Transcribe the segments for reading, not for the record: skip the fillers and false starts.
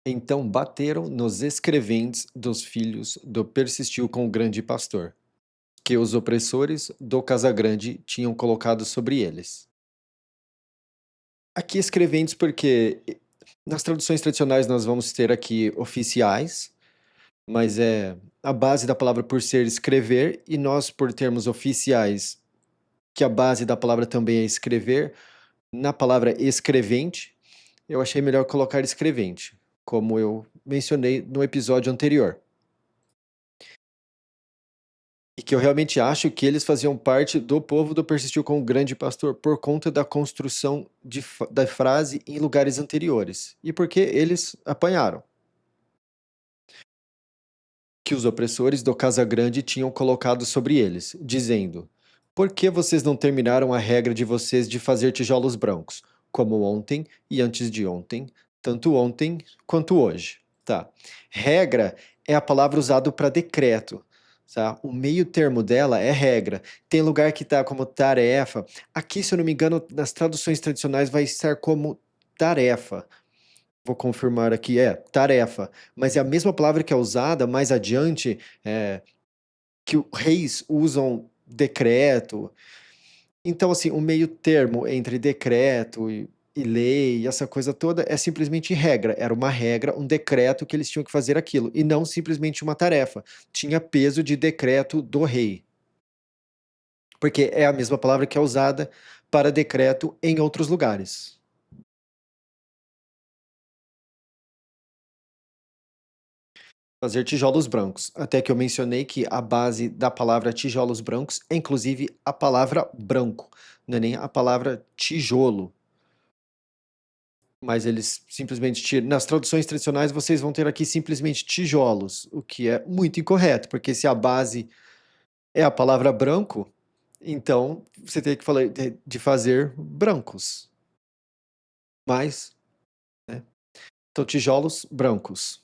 Então bateram nos escreventes dos filhos do Persistiu com o grande pastor, que os opressores do Casagrande tinham colocado sobre eles. Aqui escreventes porque nas traduções tradicionais nós vamos ter aqui oficiais, mas é a base da palavra por ser escrever e nós por termos oficiais, que a base da palavra também é escrever, na palavra escrevente, eu achei melhor colocar escrevente, como eu mencionei no episódio anterior. E que eu realmente acho que eles faziam parte do povo do Persistiu com o grande pastor por conta da construção da frase em lugares anteriores. E porque eles apanharam. Que os opressores do Casagrande tinham colocado sobre eles, dizendo: Por que vocês não terminaram a regra de vocês de fazer tijolos brancos, como ontem e antes de ontem, tanto ontem quanto hoje? Tá. Regra é a palavra usada para decreto. Tá? O meio termo dela é regra. Tem lugar que está como tarefa. Aqui, se eu não me engano, nas traduções tradicionais vai estar como tarefa. Vou confirmar aqui, é tarefa, mas é a mesma palavra que é usada mais adiante, que os reis usam decreto. Então, assim, o meio termo entre decreto e lei, essa coisa toda, é simplesmente regra. Era uma regra, um decreto que eles tinham que fazer aquilo, e não simplesmente uma tarefa. Tinha peso de decreto do rei, porque é a mesma palavra que é usada para decreto em outros lugares. Fazer tijolos brancos. Até que eu mencionei que a base da palavra tijolos brancos é inclusive a palavra branco, não é nem a palavra tijolo. Mas eles simplesmente tiram. Nas traduções tradicionais vocês vão ter aqui simplesmente tijolos, o que é muito incorreto, porque se a base é a palavra branco, então você tem que falar de fazer brancos. Mas, né? Então, tijolos brancos,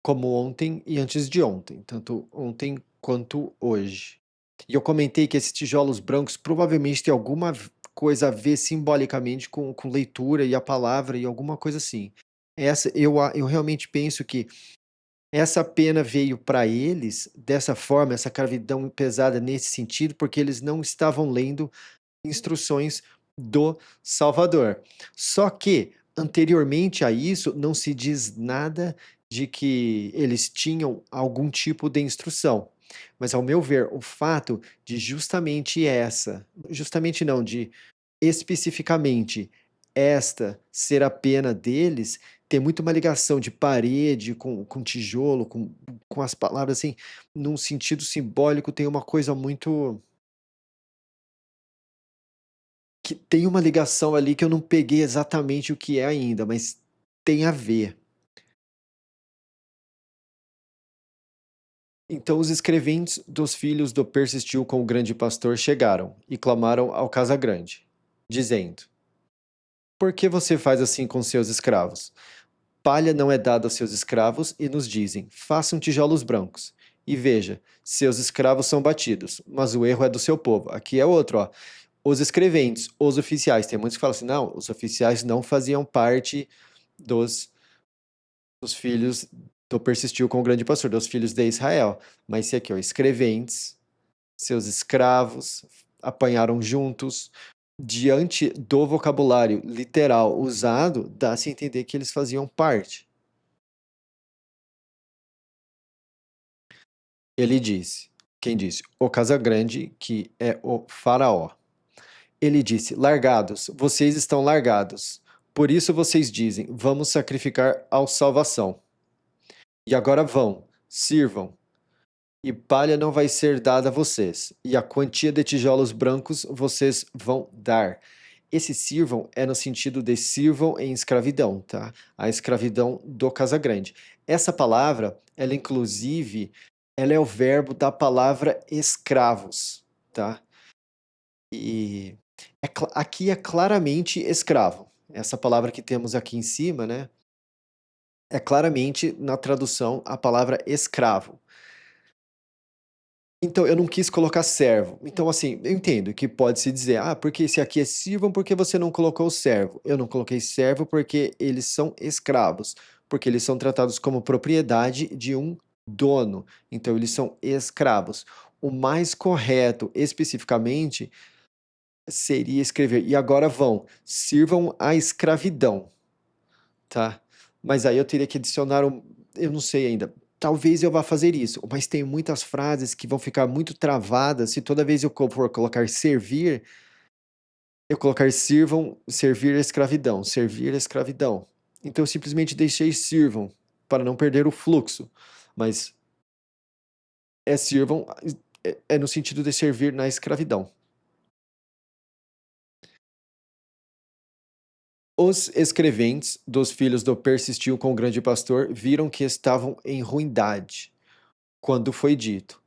como ontem e antes de ontem, tanto ontem quanto hoje. E eu comentei que esses tijolos brancos provavelmente têm alguma coisa a ver simbolicamente com leitura e a palavra e alguma coisa assim. Eu realmente penso que essa pena veio para eles dessa forma, essa escravidão pesada nesse sentido, porque eles não estavam lendo instruções do Salvador. Só que, anteriormente a isso, não se diz nada de que eles tinham algum tipo de instrução. Mas, ao meu ver, o fato de justamente não, de especificamente esta ser a pena deles, tem muito uma ligação de parede com tijolo, com as palavras assim, num sentido simbólico, tem uma coisa muito que tem uma ligação ali que eu não peguei exatamente o que é ainda, mas tem a ver. Então os escreventes dos filhos do Persistiu com o grande pastor chegaram e clamaram ao Casagrande, dizendo: Por que você faz assim com seus escravos? Palha não é dada aos seus escravos e nos dizem: Façam tijolos brancos. E veja, seus escravos são batidos, mas o erro é do seu povo. Aqui é outro, ó. Os escreventes, os oficiais. Tem muitos que falam assim: não, os oficiais não faziam parte dos dos filhos do persistiu com o grande pastor, dos filhos de Israel. Mas esse aqui, ó, escreventes, seus escravos, apanharam juntos. Diante do vocabulário literal usado, dá-se a entender que eles faziam parte. Ele disse, quem disse? O Casagrande, que é o faraó. Ele disse, largados, vocês estão largados. Por isso vocês dizem, vamos sacrificar ao salvação. E agora vão, sirvam, e palha não vai ser dada a vocês, e a quantia de tijolos brancos vocês vão dar. Esse sirvam é no sentido de sirvam em escravidão, tá? A escravidão do Casagrande. Essa palavra, ela inclusive, ela é o verbo da palavra escravos, tá? E aqui é claramente escravo. Essa palavra que temos aqui em cima, né? É claramente na tradução a palavra escravo. Então, eu não quis colocar servo. Então, assim, eu entendo que pode-se dizer, ah, porque esse aqui é sirvam, porque você não colocou servo? Eu não coloquei servo porque eles são escravos, porque eles são tratados como propriedade de um dono. Então, eles são escravos. O mais correto, especificamente, seria escrever, e agora vão, sirvam a escravidão, tá? Mas aí eu teria que adicionar um, eu não sei ainda. Talvez eu vá fazer isso, mas tem muitas frases que vão ficar muito travadas se toda vez eu for colocar servir, eu colocar sirvam, servir a escravidão, servir a escravidão. Então eu simplesmente deixei sirvam para não perder o fluxo, mas é sirvam é no sentido de servir na escravidão. Os escreventes dos filhos do persistiu com o grande pastor viram que estavam em ruindade, quando foi dito: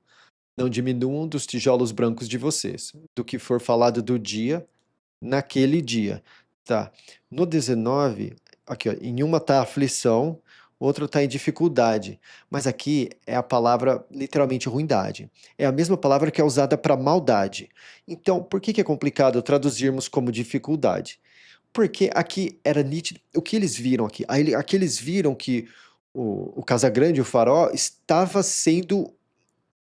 não diminuam dos tijolos brancos de vocês, do que for falado do dia, naquele dia. Tá. No 19, aqui, ó, em uma tá aflição, outro tá em dificuldade. Mas aqui é a palavra literalmente ruindade. É a mesma palavra que é usada para maldade. Então, por que que é complicado traduzirmos como dificuldade? Porque aqui era nítido. O que eles viram aqui? Aqui eles viram que o Casagrande, o Faraó, estava sendo.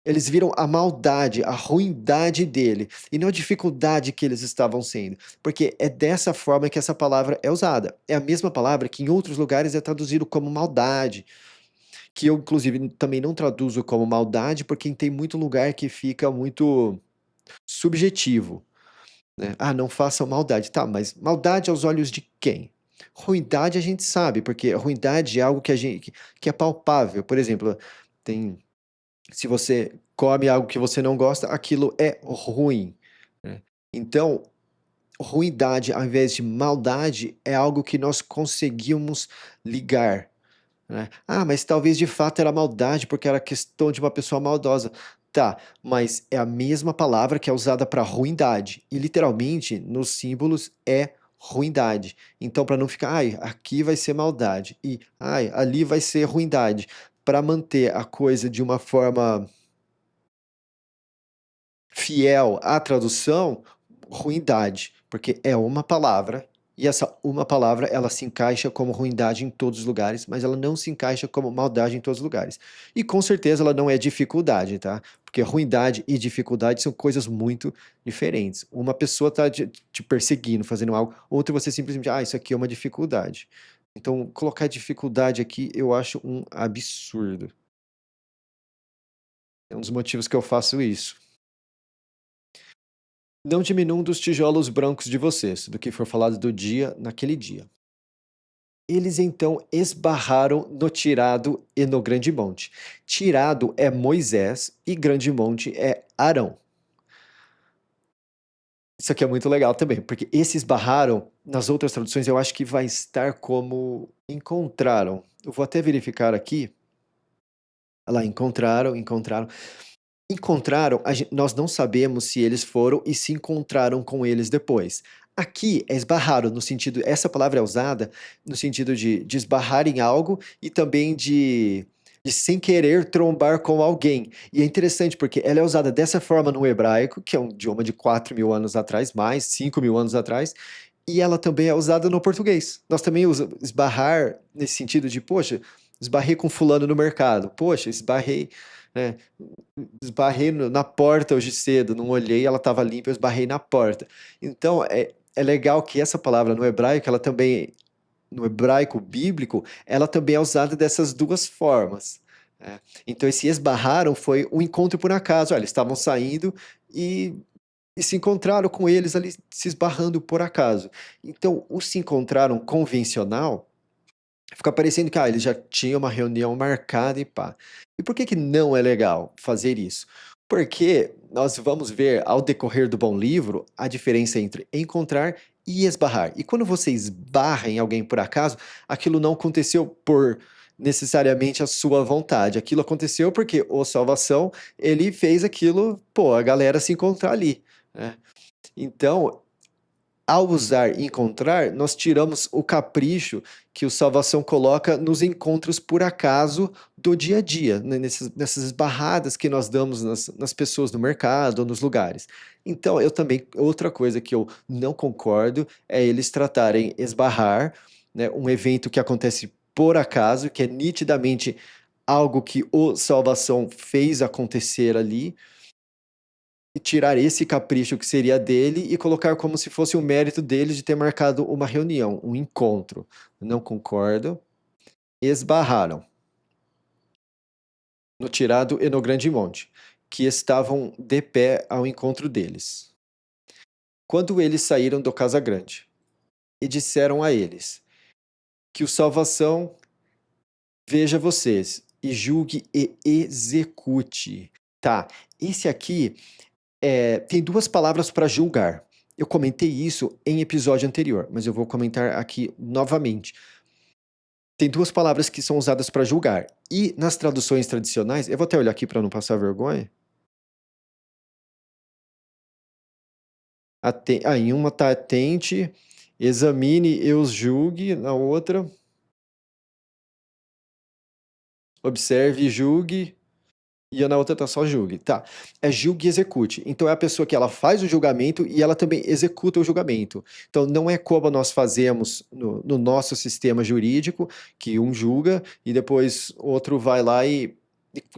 Eles viram a maldade, a ruindade dele, e não a dificuldade que eles estavam sendo. Porque é dessa forma que essa palavra é usada. É a mesma palavra que em outros lugares é traduzido como maldade. Que eu, inclusive, também não traduzo como maldade, porque tem muito lugar que fica muito subjetivo, né? Ah, não façam maldade. Tá, mas maldade aos olhos de quem? Ruindade a gente sabe, porque a ruindade é algo que a gente que é palpável. Por exemplo, tem se você come algo que você não gosta, aquilo é ruim, né? Então, ruindade ao invés de maldade é algo que nós conseguimos ligar, né? Ah, mas talvez de fato era maldade porque era questão de uma pessoa maldosa. Tá, mas é a mesma palavra que é usada para ruindade. E literalmente nos símbolos é ruindade. Então, para não ficar, ai, aqui vai ser maldade e ai, ali vai ser ruindade, para manter a coisa de uma forma fiel à tradução, ruindade, porque é uma palavra e essa uma palavra ela se encaixa como ruindade em todos os lugares, mas ela não se encaixa como maldade em todos os lugares. E com certeza ela não é dificuldade, tá? Porque ruindade e dificuldade são coisas muito diferentes. Uma pessoa tá te perseguindo, fazendo algo, outra você simplesmente, ah, isso aqui é uma dificuldade. Então, colocar dificuldade aqui eu acho um absurdo. É um dos motivos que eu faço isso. Não diminuam dos tijolos brancos de vocês, do que for falado do dia naquele dia. Eles então esbarraram no tirado e no grande monte. Tirado é Moisés e grande monte é Arão. Isso aqui é muito legal também, porque esse esbarraram, nas outras traduções, eu acho que vai estar como encontraram. Eu vou até verificar aqui. Olha lá, encontraram, encontraram. Encontraram, nós não sabemos se eles foram e se encontraram com eles depois. Aqui é esbarraram no sentido, essa palavra é usada no sentido de esbarrar em algo e também de sem querer trombar com alguém. E é interessante porque ela é usada dessa forma no hebraico, que é um idioma de 4.000 anos atrás, mais 5.000 anos atrás, e ela também é usada no português. Nós também usamos esbarrar nesse sentido de, poxa, esbarrei com fulano no mercado, poxa, esbarrei, né? Esbarrei na porta hoje cedo, não olhei, ela estava limpa, eu esbarrei na porta. Então, é legal que essa palavra no hebraico, ela também, no hebraico bíblico, ela também é usada dessas duas formas, né? Então, esse esbarraram foi um encontro por acaso. Olha, eles estavam saindo e, e se encontraram com eles ali se esbarrando por acaso. Então, o se encontraram convencional fica parecendo que eles já tinham uma reunião marcada e pá. E por que que não é legal fazer isso? Porque nós vamos ver ao decorrer do bom livro a diferença entre encontrar e esbarrar. E quando você esbarra em alguém por acaso, aquilo não aconteceu por necessariamente a sua vontade. Aquilo aconteceu porque o Salvação, ele fez aquilo, pô, a galera se encontrar ali, né? Então, ao usar encontrar, nós tiramos o capricho que o salvação coloca nos encontros por acaso do dia a dia, né, nessas barradas que nós damos nas pessoas no mercado ou nos lugares. Então, eu também, outra coisa que eu não concordo é eles tratarem esbarrar, né, um evento que acontece por acaso, que é nitidamente algo que o salvação fez acontecer ali, e tirar esse capricho que seria dele e colocar como se fosse um mérito dele de ter marcado uma reunião, um encontro. Não concordo. Esbarraram no tirado e no grande monte, que estavam de pé ao encontro deles. Quando eles saíram do casa grande, e disseram a eles: que o salvação veja vocês, e julgue e execute. Tá, esse aqui tem duas palavras para julgar. Eu comentei isso em episódio anterior, mas eu vou comentar aqui novamente. Tem duas palavras que são usadas para julgar. E nas traduções tradicionais, eu vou até olhar aqui para não passar vergonha. Em uma tá atente, examine e os julgue. Na outra, observe e julgue. E na outra tá só julgue. Tá. É julgue e execute. Então é a pessoa que ela faz o julgamento e ela também executa o julgamento. Então não é como nós fazemos no nosso sistema jurídico, que um julga e depois outro vai lá e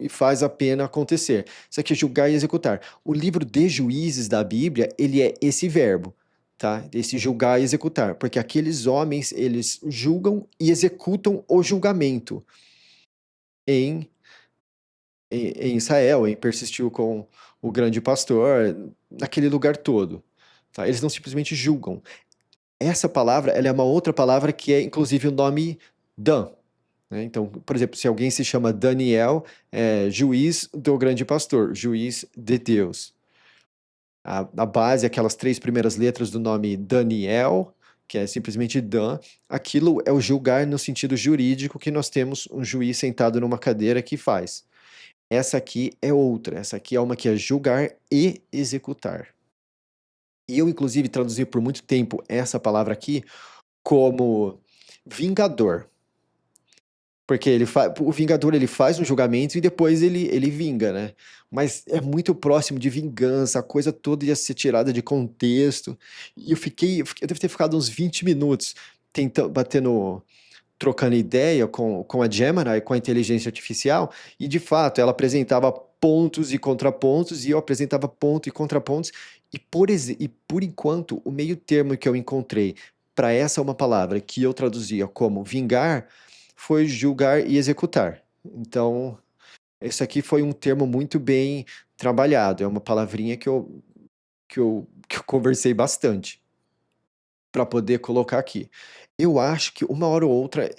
faz a pena acontecer. Isso aqui é julgar e executar. O livro de Juízes da Bíblia, ele é esse verbo, tá? Esse julgar e executar, porque aqueles homens, eles julgam e executam o julgamento em em Israel, persistiu com o grande pastor, naquele lugar todo. Tá? Eles não simplesmente julgam. Essa palavra, ela é uma outra palavra que é inclusive o nome Dan. Né? Então, por exemplo, se alguém se chama Daniel, é juiz do grande pastor, juiz de Deus. A base, aquelas três primeiras letras do nome Daniel, que é simplesmente Dan, aquilo é o julgar no sentido jurídico que nós temos um juiz sentado numa cadeira que faz. Essa aqui é outra. Essa aqui é uma que é julgar e executar. E eu, inclusive, traduzi por muito tempo essa palavra aqui como vingador. Porque o vingador ele faz um julgamento e depois ele vinga, né? Mas é muito próximo de vingança, a coisa toda ia ser tirada de contexto. E eu devo ter ficado uns 20 minutos tentando, trocando ideia com a Gemini, com a inteligência artificial, e de fato ela apresentava pontos e contrapontos, e eu apresentava pontos e contrapontos, e por enquanto o meio termo que eu encontrei para essa uma palavra que eu traduzia como vingar foi julgar e executar. Então, esse aqui foi um termo muito bem trabalhado, é uma palavrinha que eu conversei bastante para poder colocar aqui. Eu acho que uma hora ou outra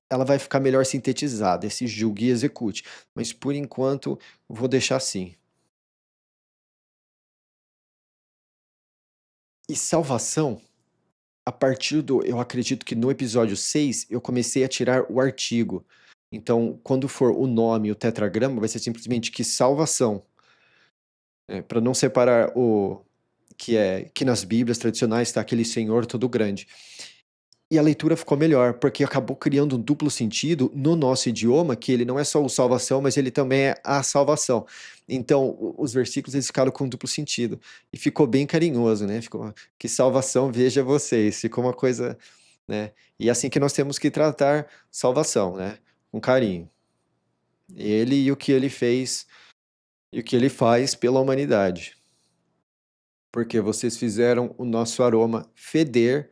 ela vai ficar melhor sintetizada, esse julgue e execute, mas por enquanto vou deixar assim. E salvação, a partir eu acredito que no episódio 6 eu comecei a tirar o artigo. Então, quando for o nome, o tetragrama, vai ser simplesmente que salvação, para não separar o que nas Bíblias tradicionais está aquele Senhor todo grande. E a leitura ficou melhor, porque acabou criando um duplo sentido no nosso idioma, que ele não é só o salvação, mas ele também é a salvação. Então, os versículos eles ficaram com duplo sentido. E ficou bem carinhoso, né? Ficou, que salvação veja vocês. Ficou uma coisa, né? E é assim que nós temos que tratar salvação, né? Com carinho. Ele e o que ele fez e o que ele faz pela humanidade. Porque vocês fizeram o nosso aroma feder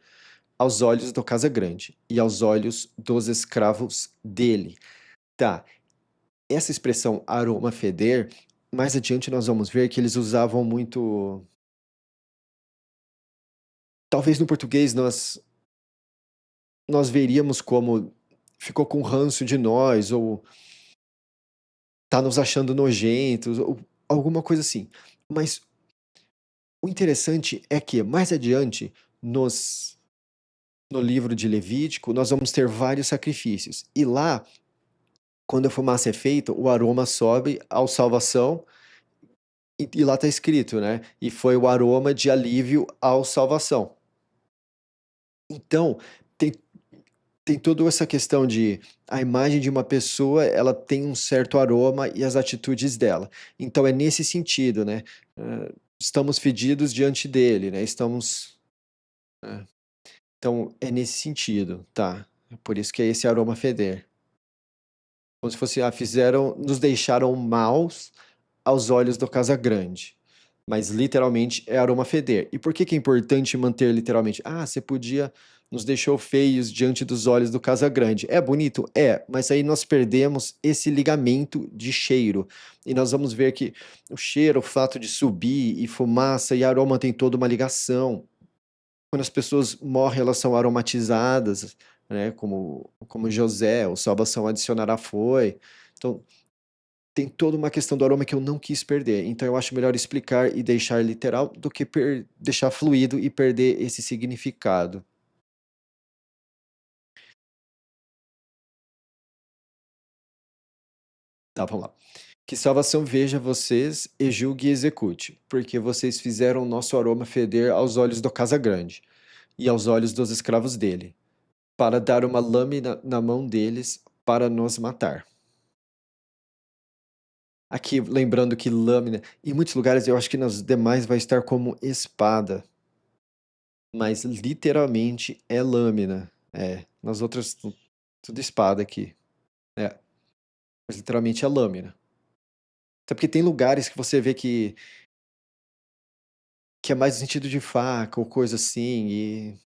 aos olhos do Casa Grande e aos olhos dos escravos dele. Tá, essa expressão aroma feder, mais adiante nós vamos ver que eles usavam muito. Talvez no português nós veríamos como ficou com ranço de nós, ou tá nos achando nojentos, ou alguma coisa assim. Mas o interessante é que mais adiante, no livro de Levítico, nós vamos ter vários sacrifícios. E lá quando a fumaça é feita, o aroma sobe ao salvação, e lá está escrito, né? E foi o aroma de alívio ao salvação. Então, tem, tem toda essa questão de a imagem de uma pessoa, ela tem um certo aroma e as atitudes dela. Então, é nesse sentido, né? Estamos fedidos diante dele, né? Estamos. É, então, é nesse sentido, tá? É por isso que é esse aroma feder. Como se fosse, fizeram, nos deixaram maus aos olhos do Casagrande. Mas literalmente é aroma feder. E por que que é importante manter literalmente? Ah, você podia nos deixou feios diante dos olhos do Casagrande. É bonito? É, mas aí nós perdemos esse ligamento de cheiro. E nós vamos ver que o cheiro, o fato de subir e fumaça e aroma tem toda uma ligação. Quando as pessoas morrem, elas são aromatizadas, né? Como José, o salvação adicionará foi. Então, tem toda uma questão do aroma que eu não quis perder. Então eu acho melhor explicar e deixar literal do que deixar fluido e perder esse significado. Tá, vamos lá. Que salvação veja vocês e julgue e execute, porque vocês fizeram nosso aroma feder aos olhos do Casagrande e aos olhos dos escravos dele, para dar uma lâmina na mão deles para nos matar. Aqui, lembrando que lâmina, em muitos lugares eu acho que nas demais vai estar como espada, mas literalmente é lâmina. É, nas outras tudo espada aqui. É, mas literalmente é lâmina. Até porque tem lugares que você vê que é mais no sentido de faca ou coisa assim. E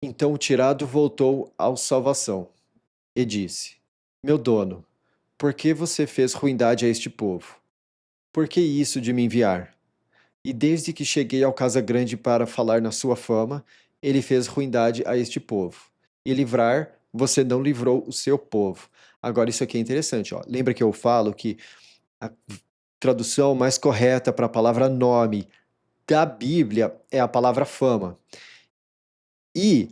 então o tirado voltou ao salvação e disse: Meu dono, por que você fez ruindade a este povo? Por que isso de me enviar? E desde que cheguei ao Casa Grande para falar na sua fama, ele fez ruindade a este povo. E livrar, você não livrou o seu povo. Agora, isso aqui é interessante, ó. Lembra que eu falo que a tradução mais correta para a palavra nome da Bíblia é a palavra fama. E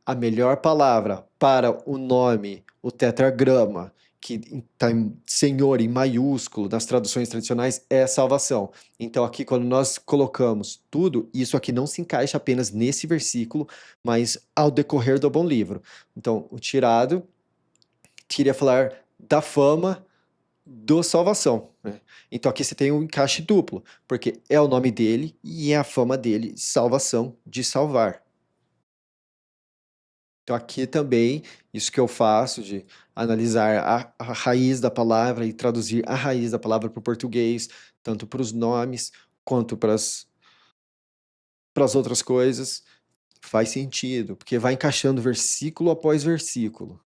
a melhor palavra para o nome, o tetragrama, que está em Senhor em maiúsculo nas traduções tradicionais, é salvação. Então, aqui, quando nós colocamos tudo, isso aqui não se encaixa apenas nesse versículo, mas ao decorrer do bom livro. Então, o tirado queria falar da fama do salvação, né? Então, aqui você tem um encaixe duplo, porque é o nome dele e é a fama dele, salvação, de salvar. Então, aqui também, isso que eu faço de analisar a raiz da palavra e traduzir a raiz da palavra para o português, tanto para os nomes quanto para as outras coisas, faz sentido, porque vai encaixando versículo após versículo.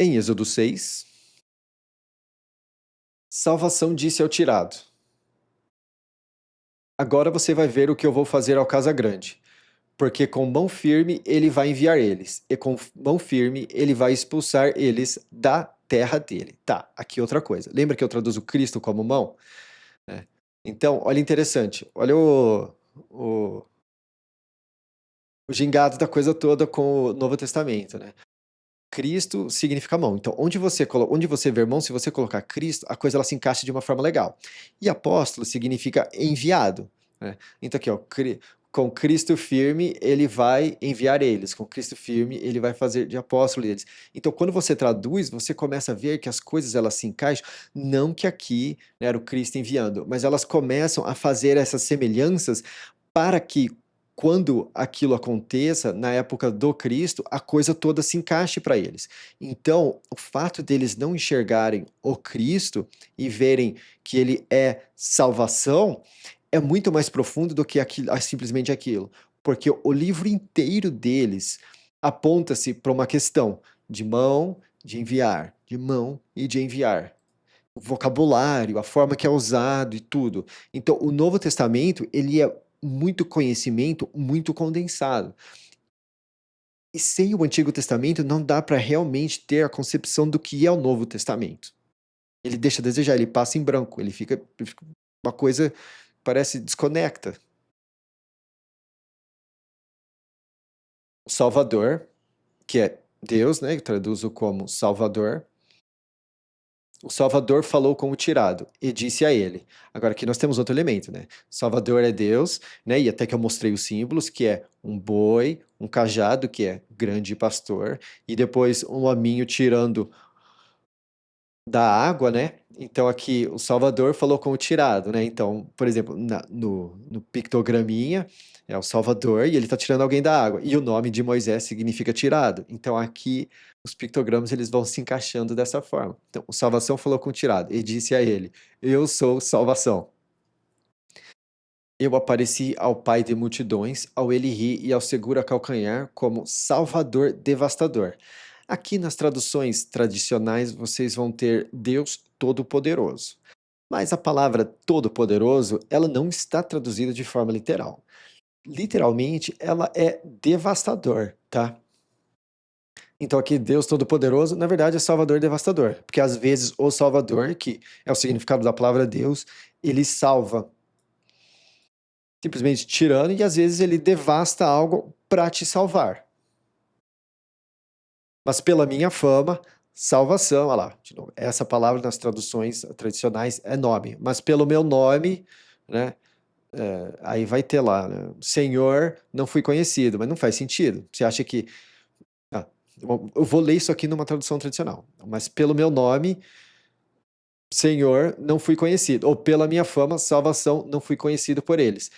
Em Êxodo 6, salvação disse ao tirado: Agora você vai ver o que eu vou fazer ao Casa Grande. Porque com mão firme ele vai enviar eles, e com mão firme ele vai expulsar eles da terra dele. Tá, aqui outra coisa. Lembra que eu traduzo Cristo como mão? É. Então, olha interessante. Olha o gingado da coisa toda com o Novo Testamento, né? Cristo significa mão. Então, onde você vê mão, se você colocar Cristo, a coisa ela se encaixa de uma forma legal. E apóstolo significa enviado, né? Então aqui, ó, com Cristo firme, ele vai enviar eles. Com Cristo firme, ele vai fazer de apóstolo eles. Então, quando você traduz, você começa a ver que as coisas elas se encaixam, não que aqui, né, era o Cristo enviando, mas elas começam a fazer essas semelhanças para que quando aquilo aconteça, na época do Cristo, a coisa toda se encaixe para eles. Então, o fato deles não enxergarem o Cristo e verem que ele é salvação é muito mais profundo do que simplesmente aquilo. Porque o livro inteiro deles aponta-se para uma questão de mão, de enviar, de mão e de enviar. O vocabulário, a forma que é usado e tudo. Então, o Novo Testamento, ele é muito conhecimento, muito condensado. E sem o Antigo Testamento não dá para realmente ter a concepção do que é o Novo Testamento. Ele deixa a desejar, ele passa em branco, ele fica uma coisa parece desconecta. O Salvador, que é Deus, né, que traduzo como Salvador, O Salvador falou com o tirado e disse a ele. Agora aqui nós temos outro elemento, né? Salvador é Deus, né? E até que eu mostrei os símbolos, que é um boi, um cajado, que é grande pastor, e depois um hominho tirando da água, né? Então aqui o Salvador falou com o tirado, né? Então, por exemplo, no pictograminha é o Salvador e ele está tirando alguém da água. E o nome de Moisés significa tirado. Então aqui os pictogramas eles vão se encaixando dessa forma. Então, o salvação falou com o tirado e disse a ele: Eu sou salvação. Eu apareci ao pai de multidões, ao ele ri e ao segura calcanhar como Salvador devastador. Aqui nas traduções tradicionais vocês vão ter Deus Todo-Poderoso. Mas a palavra Todo-Poderoso, ela não está traduzida de forma literal. Literalmente, ela é devastador, tá? Então aqui Deus Todo-Poderoso, na verdade é Salvador devastador, porque às vezes o Salvador, que é o significado da palavra Deus, ele salva simplesmente tirando e às vezes ele devasta algo para te salvar. Mas pela minha fama, salvação, olha lá, de novo, essa palavra nas traduções tradicionais é nome, mas pelo meu nome, né, aí vai ter lá, né, Senhor, não fui conhecido, mas não faz sentido. Você acha que, ah, eu vou ler isso aqui numa tradução tradicional, mas pelo meu nome, Senhor, não fui conhecido, ou pela minha fama, salvação, não fui conhecido por eles.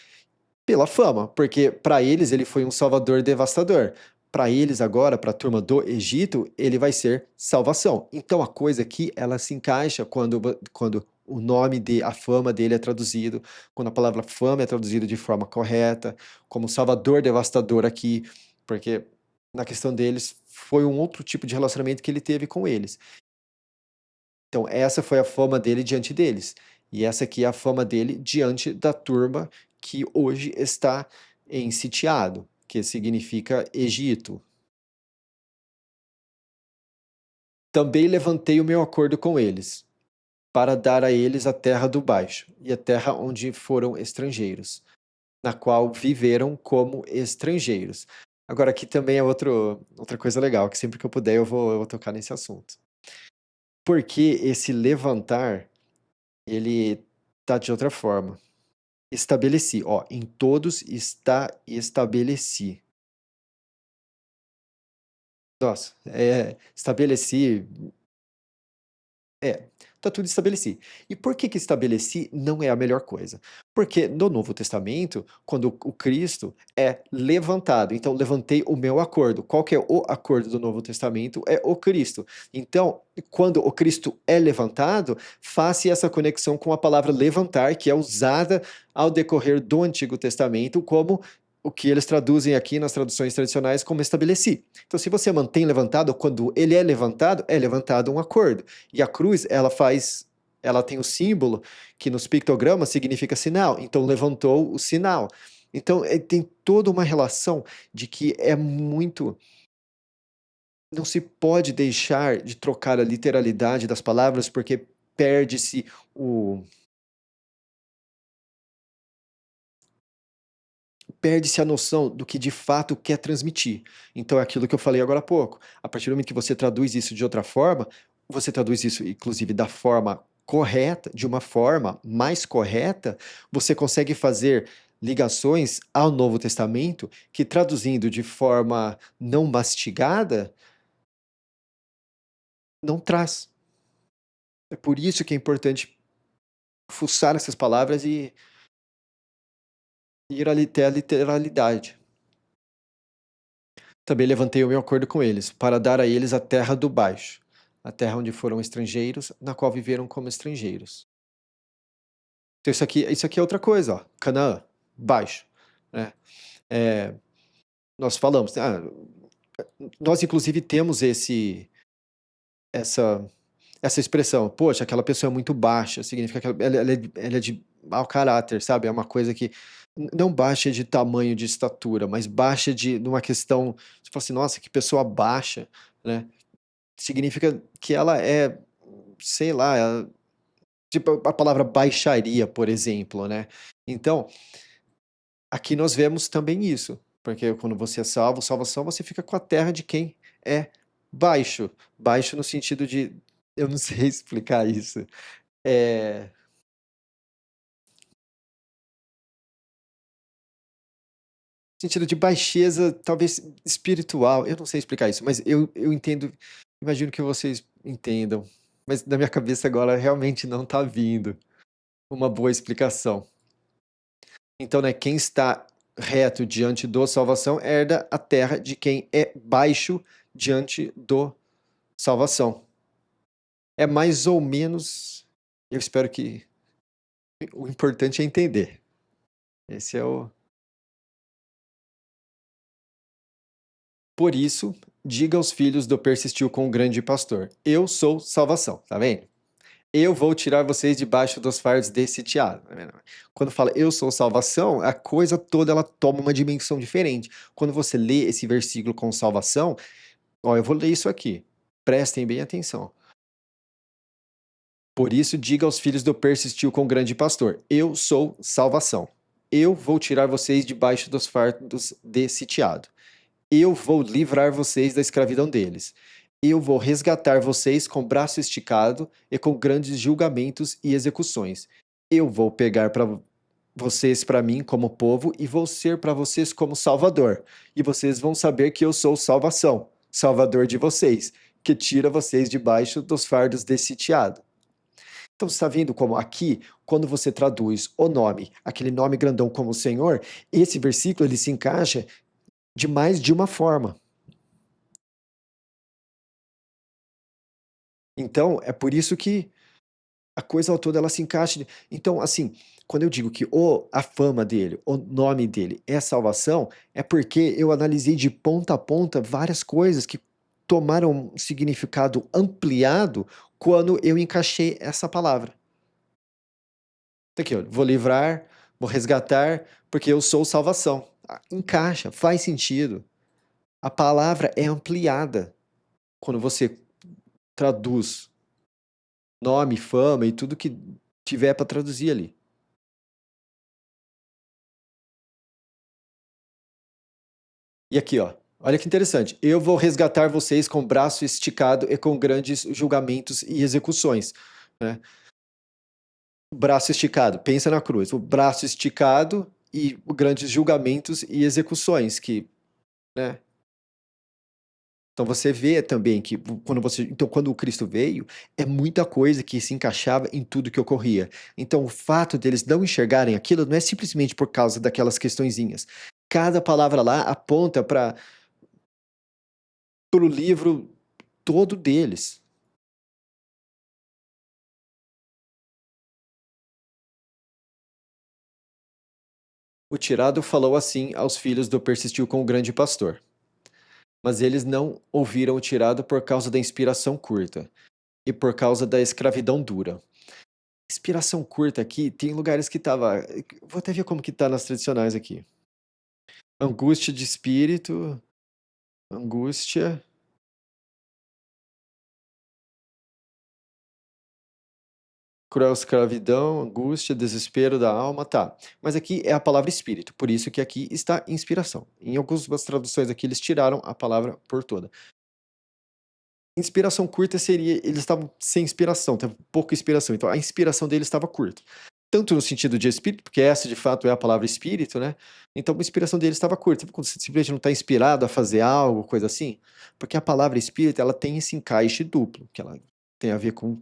Pela fama, porque para eles ele foi um salvador devastador. Para eles agora, para a turma do Egito, ele vai ser salvação. Então a coisa aqui, ela se encaixa quando o nome de a fama dele é traduzido, quando a palavra fama é traduzida de forma correta, como salvador devastador aqui, porque na questão deles foi um outro tipo de relacionamento que ele teve com eles. Então essa foi a fama dele diante deles. E essa aqui é a fama dele diante da turma que hoje está em sitiado, que significa Egito. Também levantei o meu acordo com eles, para dar a eles a terra do baixo, e a terra onde foram estrangeiros, na qual viveram como estrangeiros. Agora, aqui também é outra coisa legal, que sempre que eu puder eu vou tocar nesse assunto. Porque esse levantar, ele tá de outra forma. Estabeleci, ó, em todos está estabeleci. Nossa, estabeleci, é, tá tudo estabeleci. E por que que estabeleci não é a melhor coisa? Porque no Novo Testamento, quando o Cristo é levantado, então levantei o meu acordo. Qual que é o acordo do Novo Testamento? É o Cristo. Então, quando o Cristo é levantado, faça essa conexão com a palavra levantar, que é usada ao decorrer do Antigo Testamento como o que eles traduzem aqui nas traduções tradicionais como estabeleci. Então, se você mantém levantado, quando ele é levantado um acordo. E a cruz, ela tem o símbolo que nos pictogramas significa sinal. Então, levantou o sinal. Então, tem toda uma relação de que é muito. Não se pode deixar de trocar a literalidade das palavras, porque perde-se o. Perde-se a noção do que de fato quer transmitir. Então é aquilo que eu falei agora há pouco. A partir do momento que você traduz isso de outra forma, você traduz isso inclusive da forma correta, de uma forma mais correta, você consegue fazer ligações ao Novo Testamento que traduzindo de forma não mastigada, não traz. É por isso que é importante fuçar essas palavras e ir até a literalidade. Também levantei o meu acordo com eles, para dar a eles a terra do baixo, a terra onde foram estrangeiros, na qual viveram como estrangeiros. Então isso aqui é outra coisa, ó, Canaã, baixo, né? É, nós falamos, nós inclusive temos essa, essa expressão, poxa, aquela pessoa é muito baixa, significa que ela é de mau caráter, sabe? É uma coisa que não baixa de tamanho, de estatura, mas baixa de numa questão, você fala assim, nossa, que pessoa baixa, né? Significa que ela é, sei lá, tipo a palavra baixaria, por exemplo, né? Então, aqui nós vemos também isso, porque quando você é salvo, salvação, você fica com a terra de quem é baixo. Baixo no sentido de eu não sei explicar isso. É, sentido de baixeza, talvez espiritual, eu não sei explicar isso, mas eu entendo, imagino que vocês entendam, mas na minha cabeça agora realmente não está vindo uma boa explicação. Então, né, quem está reto diante do salvação herda a terra de quem é baixo diante do salvação. É mais ou menos, eu espero que o importante é entender. Esse é o. Por isso, diga aos filhos do persistiu com o grande pastor: eu sou salvação, tá vendo? Eu vou tirar vocês debaixo dos fardos desse teado. Tá vendo? Quando fala eu sou salvação, a coisa toda ela toma uma dimensão diferente. Quando você lê esse versículo com salvação, ó, eu vou ler isso aqui. Prestem bem atenção. Por isso, diga aos filhos do persistiu com o grande pastor: eu sou salvação. Eu vou tirar vocês debaixo dos fardos desse teado. Eu vou livrar vocês da escravidão deles. Eu vou resgatar vocês com braço esticado e com grandes julgamentos e execuções. Eu vou pegar para vocês para mim como povo e vou ser para vocês como Salvador. E vocês vão saber que eu sou salvação, Salvador de vocês, que tira vocês debaixo dos fardos desse teado. Então, você está vendo como aqui, quando você traduz o nome, aquele nome grandão como Senhor, esse versículo ele se encaixa de mais de uma forma. Então, é por isso que a coisa toda ela se encaixa. Então, assim, quando eu digo que a fama dele, o nome dele é salvação, é porque eu analisei de ponta a ponta várias coisas que tomaram um significado ampliado quando eu encaixei essa palavra. Tá aqui, ó, vou livrar, vou resgatar, porque eu sou salvação. Ah, encaixa, faz sentido. A palavra é ampliada quando você traduz nome, fama e tudo que tiver para traduzir ali. E aqui, ó, olha que interessante. Eu vou resgatar vocês com o braço esticado e com grandes julgamentos e execuções. Né? O braço esticado, pensa na cruz. O braço esticado e grandes julgamentos e execuções, que, né? Então você vê também que quando o Cristo veio, é muita coisa que se encaixava em tudo que ocorria. Então o fato deles não enxergarem aquilo não é simplesmente por causa daquelas questõezinhas. Cada palavra lá aponta para o livro todo deles. O tirado falou assim aos filhos do persistiu com o grande pastor. Mas eles não ouviram o tirado por causa da inspiração curta e por causa da escravidão dura. Inspiração curta aqui, tem lugares que tava. Vou até ver como que tá nas tradicionais aqui. Angústia de espírito, angústia, cruel escravidão, angústia, desespero da alma, tá. Mas aqui é a palavra espírito, por isso que aqui está inspiração. Em algumas traduções aqui eles tiraram a palavra por toda. Inspiração curta seria, eles estavam sem inspiração, teve pouca inspiração, então a inspiração deles estava curta. Tanto no sentido de espírito, porque essa de fato é a palavra espírito, né? Então a inspiração deles estava curta. Sabe quando você simplesmente não está inspirado a fazer algo, coisa assim? Porque a palavra espírito, ela tem esse encaixe duplo, que ela tem a ver com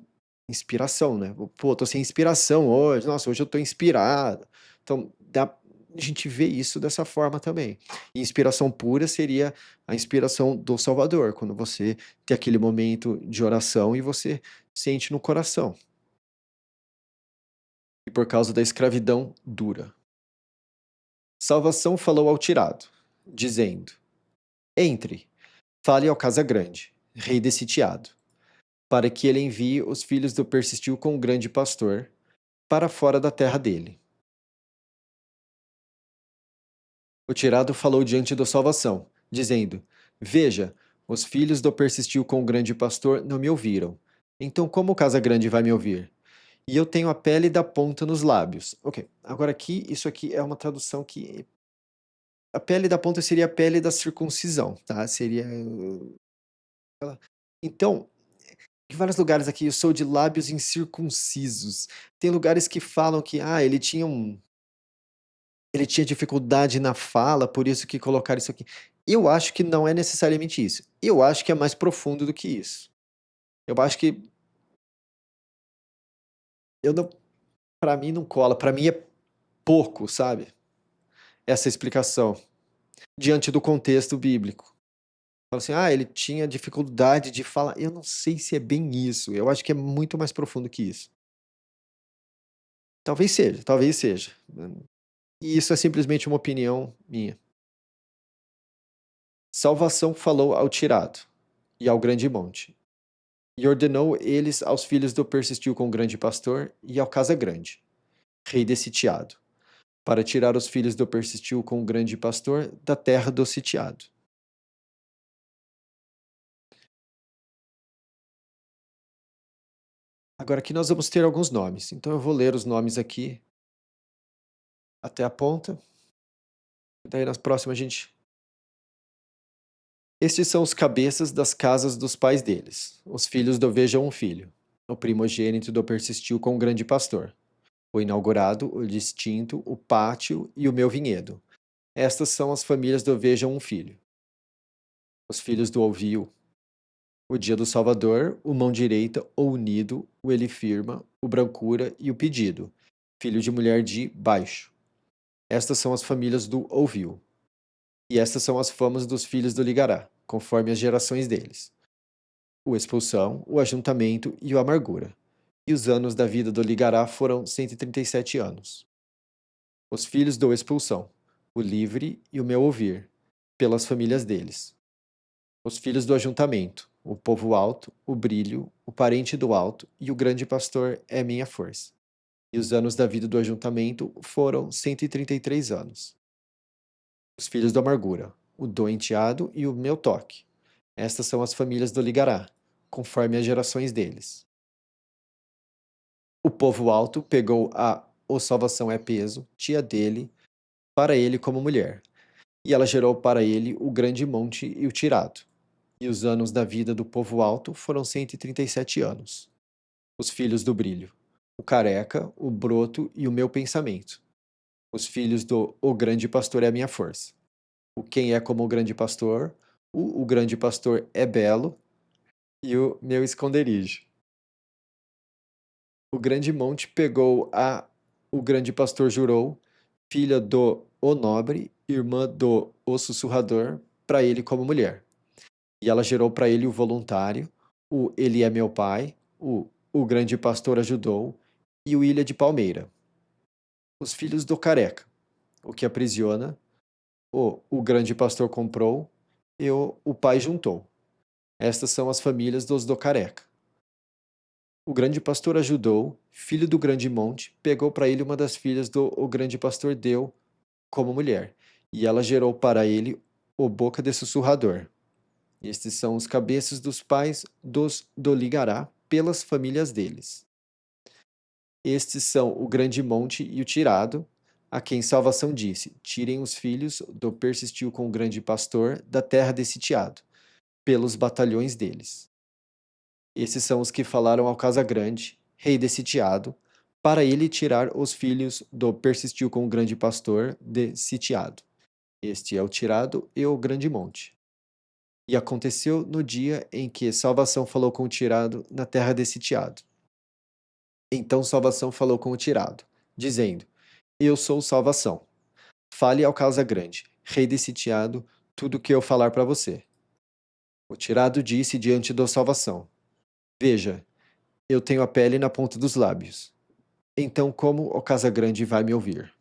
inspiração, né? Pô, tô sem inspiração hoje, nossa, hoje eu tô inspirado. Então, a gente vê isso dessa forma também. E inspiração pura seria a inspiração do Salvador, quando você tem aquele momento de oração e você sente no coração. E por causa da escravidão dura. Salvação falou ao tirado, dizendo: entre, fale ao Casagrande, rei desse teado, para que ele envie os filhos do persistiu com o grande pastor para fora da terra dele. O tirado falou diante da salvação, dizendo: veja, os filhos do persistiu com o grande pastor não me ouviram. Então como o Casagrande vai me ouvir? E eu tenho a pele da ponta nos lábios. Ok, agora aqui, isso aqui é uma tradução que a pele da ponta seria a pele da circuncisão, tá? Seria. Então, Em vários lugares aqui, eu sou de lábios incircuncisos. Tem lugares que falam que, ele tinha dificuldade na fala, por isso que colocaram isso aqui. Eu acho que não é necessariamente isso. Eu acho que é mais profundo do que isso. Eu acho que eu não, para mim não cola, para mim é pouco, sabe? Essa explicação diante do contexto bíblico. Fala assim, ele tinha dificuldade de falar. Eu não sei se é bem isso. Eu acho que é muito mais profundo que isso. Talvez seja, talvez seja. E isso é simplesmente uma opinião minha. Salvação falou ao tirado e ao grande monte, e ordenou eles aos filhos do persistiu com o grande pastor e ao casa grande, rei de sitiado, para tirar os filhos do persistiu com o grande pastor da terra do sitiado. Agora aqui nós vamos ter alguns nomes, então eu vou ler os nomes aqui até a ponta, e daí na próxima a gente. Estes são os cabeças das casas dos pais deles. Os filhos do vejam um filho. O primogênito do persistiu com o grande pastor. O inaugurado, o distinto, o pátio e o meu vinhedo. Estas são as famílias do vejam um filho. Os filhos do ouviu. O dia do Salvador, o mão direita, o unido, o ele firma, o brancura e o pedido. Filho de mulher de baixo. Estas são as famílias do ouviu. E estas são as famas dos filhos do ligará, conforme as gerações deles. O expulsão, o ajuntamento e o amargura. E os anos da vida do ligará foram 137 anos. Os filhos do expulsão, o livre e o meu ouvir, pelas famílias deles. Os filhos do ajuntamento, o povo alto, o brilho, o parente do alto e o grande pastor é minha força. E os anos da vida do ajuntamento foram 133 anos. Os filhos do amargura, o doenteado e o meu toque. Estas são as famílias do ligará, conforme as gerações deles. O povo alto pegou a O Salvação é Peso, tia dele, para ele como mulher. E ela gerou para ele o grande monte e o tirado. E os anos da vida do povo alto foram 137 anos. Os filhos do brilho, o careca, o broto e o meu pensamento. Os filhos do O grande pastor é a minha força. O quem é como o grande pastor, o grande pastor é belo e o meu esconderijo. O grande monte pegou a o grande pastor jurou, filha do o nobre, irmã do o sussurrador, para ele como mulher. E ela gerou para ele o voluntário, o ele é meu pai, o grande pastor ajudou, e o ilha de palmeira. Os filhos do careca, o que aprisiona, o grande pastor comprou, e o pai juntou. Estas são as famílias dos do careca. O grande pastor ajudou, filho do grande monte, pegou para ele uma das filhas do o grande pastor deu como mulher, e ela gerou para ele o boca de sussurrador. Estes são os cabeças dos pais dos do ligará pelas famílias deles. Estes são o grande monte e o tirado, a quem salvação disse: tirem os filhos do persistiu com o grande pastor da terra de sitiado, pelos batalhões deles. Esses são os que falaram ao Casa Grande, rei de sitiado, para ele tirar os filhos do persistiu com o grande pastor de sitiado. Este é o tirado e o grande monte. E aconteceu no dia em que Salvação falou com o tirado na terra de sitiado. Então Salvação falou com o tirado, dizendo: Eu sou Salvação. Fale ao Casa Grande, rei de sitiado, tudo o que eu falar para você. O tirado disse diante do Salvação: Veja, eu tenho a pele na ponta dos lábios. Então como o Casa Grande vai me ouvir?